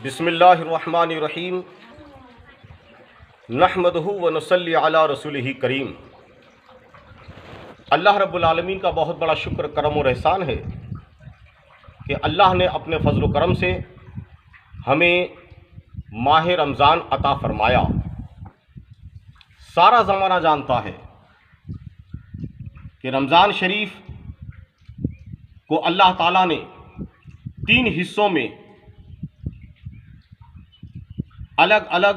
بسم اللہ الرحمن الرحیم نحمدہ و نصلی علی رسولہ کریم۔ اللہ رب العالمین کا بہت بڑا شکر کرم اور احسان ہے کہ اللہ نے اپنے فضل و کرم سے ہمیں ماہ رمضان عطا فرمایا۔ سارا زمانہ جانتا ہے کہ رمضان شریف کو اللہ تعالیٰ نے 3 حصوں میں الگ الگ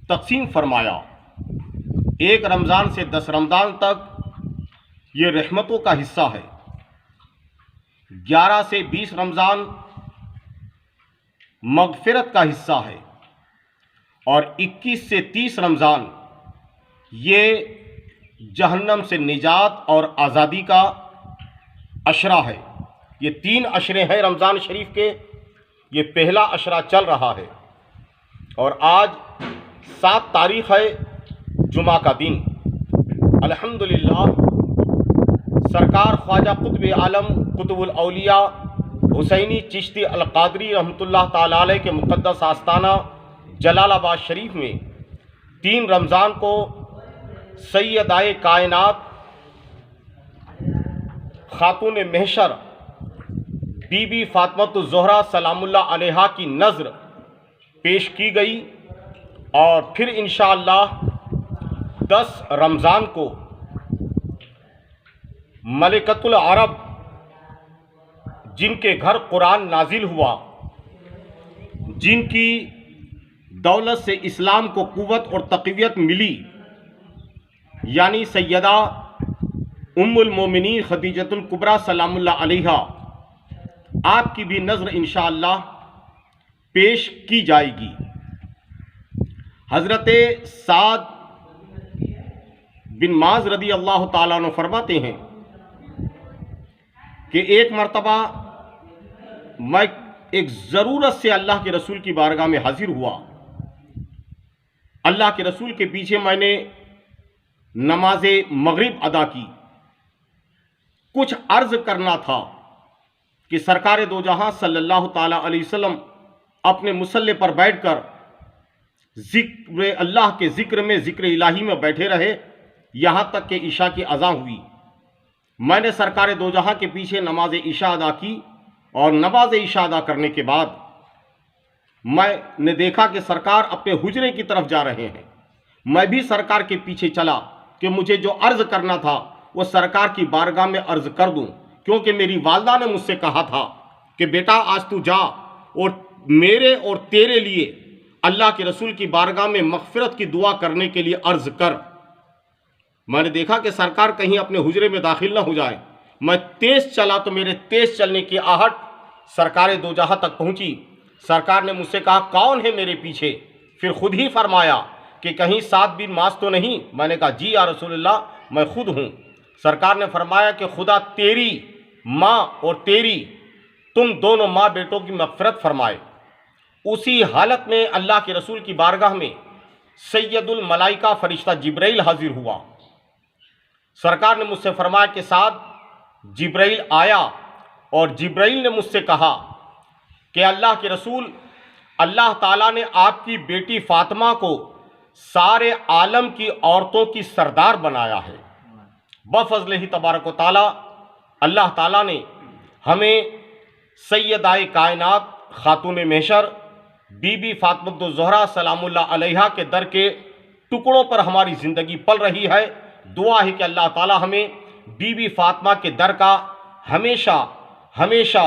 تقسیم فرمایا۔ ایک رمضان سے 10 رمضان تک یہ رحمتوں کا حصہ ہے، 11 سے 20 رمضان مغفرت کا حصہ ہے، اور 21 سے 30 رمضان یہ جہنم سے نجات اور آزادی کا عشرہ ہے۔ یہ 3 عشرے ہیں رمضان شریف کے۔ یہ پہلا عشرہ چل رہا ہے اور آج 7 تاریخ ہے، جمعہ کا دن۔ الحمدللہ سرکار خواجہ قطب عالم قطب الاولیاء حسینی چشتی القادری رحمۃ اللہ تعالیٰ علیہ کے مقدس آستانہ جلال آباد شریف میں 3 رمضان کو سیدائے کائنات خاتون محشر بی بی فاطمۃ الزہرا سلام اللہ علیہا کی نذر پیش کی گئی، اور پھر انشاءاللہ 10 رمضان کو ملکۃ العرب جن کے گھر قرآن نازل ہوا، جن کی دولت سے اسلام کو قوت اور تقویت ملی، یعنی سیدہ ام المومنین خدیجۃ الکبریٰ سلام اللہ علیہا، آپ کی بھی نذر انشاءاللہ پیش کی جائے گی۔ حضرت سعد بن معاذ رضی اللہ تعالیٰ عنہ فرماتے ہیں کہ ایک مرتبہ میں ایک ضرورت سے اللہ کے رسول کی بارگاہ میں حاضر ہوا۔ اللہ کے رسول کے پیچھے میں نے نماز مغرب ادا کی۔ کچھ عرض کرنا تھا کہ سرکار دو جہاں صلی اللہ تعالیٰ علیہ وسلم اپنے مصلی پر بیٹھ کر ذکر اللہ کے ذکر الہی میں بیٹھے رہے، یہاں تک کہ عشاء کی اذان ہوئی۔ میں نے سرکار دو جہاں کے پیچھے نماز عشاء ادا کی، اور نماز عشاء ادا کرنے کے بعد میں نے دیکھا کہ سرکار اپنے حجرے کی طرف جا رہے ہیں۔ میں بھی سرکار کے پیچھے چلا کہ مجھے جو عرض کرنا تھا وہ سرکار کی بارگاہ میں عرض کر دوں، کیونکہ میری والدہ نے مجھ سے کہا تھا کہ بیٹا آج تو جا اور میرے اور تیرے لیے اللہ کے رسول کی بارگاہ میں مغفرت کی دعا کرنے کے لیے عرض کر۔ میں نے دیکھا کہ سرکار کہیں اپنے حجرے میں داخل نہ ہو جائے۔ میں تیز چلا تو میرے تیز چلنے کی آہٹ سرکار دو جہاں تک پہنچی۔ سرکار نے مجھ سے کہا کون ہے میرے پیچھے؟ پھر خود ہی فرمایا کہ کہیں سعد بن معاذ تو نہیں؟ میں نے کہا جی یا رسول اللہ میں خود ہوں۔ سرکار نے فرمایا کہ خدا تیری ماں اور تیری تم دونوں ماں بیٹوں کی مغفرت فرمائے۔ اسی حالت میں اللہ کے رسول کی بارگاہ میں سید الملائکہ فرشتہ جبرائیل حاضر ہوا۔ سرکار نے مجھ سے فرمایا کہ سعد جبرائیل آیا، اور جبرائیل نے مجھ سے کہا کہ اللہ کے رسول اللہ تعالیٰ نے آپ کی بیٹی فاطمہ کو سارے عالم کی عورتوں کی سردار بنایا ہے۔ بفضلہ تبارک و تعالیٰ اللہ تعالیٰ نے ہمیں سیدائے کائنات خاتون محشر بی بی فاطمۃ الزہرا سلام اللہ علیہا کے در کے ٹکڑوں پر ہماری زندگی پل رہی ہے۔ دعا ہے کہ اللہ تعالیٰ ہمیں بی بی فاطمہ کے در کا ہمیشہ ہمیشہ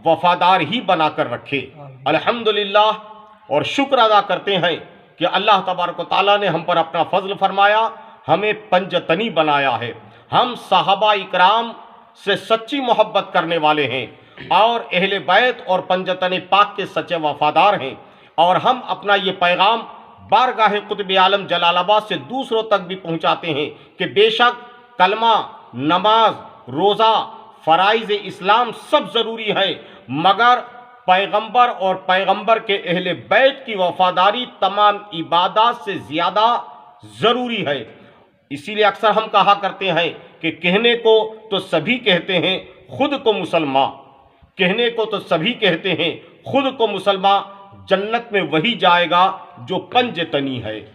وفادار ہی بنا کر رکھے۔ الحمدللہ، اور شکر ادا کرتے ہیں کہ اللہ تبارک و تعالیٰ نے ہم پر اپنا فضل فرمایا، ہمیں پنجتنی بنایا ہے۔ ہم صحابہ اکرام سے سچی محبت کرنے والے ہیں، اور اہل بیت اور پنجتن پاک کے سچے وفادار ہیں، اور ہم اپنا یہ پیغام بارگاہ قطب عالم جلال آباد سے دوسروں تک بھی پہنچاتے ہیں کہ بے شک کلمہ، نماز، روزہ، فرائض اسلام سب ضروری ہے، مگر پیغمبر اور پیغمبر کے اہل بیت کی وفاداری تمام عبادات سے زیادہ ضروری ہے۔ اسی لیے اکثر ہم کہا کرتے ہیں کہ کہنے کو تو سبھی کہتے ہیں خود کو مسلمان، کہنے کو تو سبھی کہتے ہیں خود کو مسلمان، جنت میں وہی جائے گا جو پنج تنی ہے۔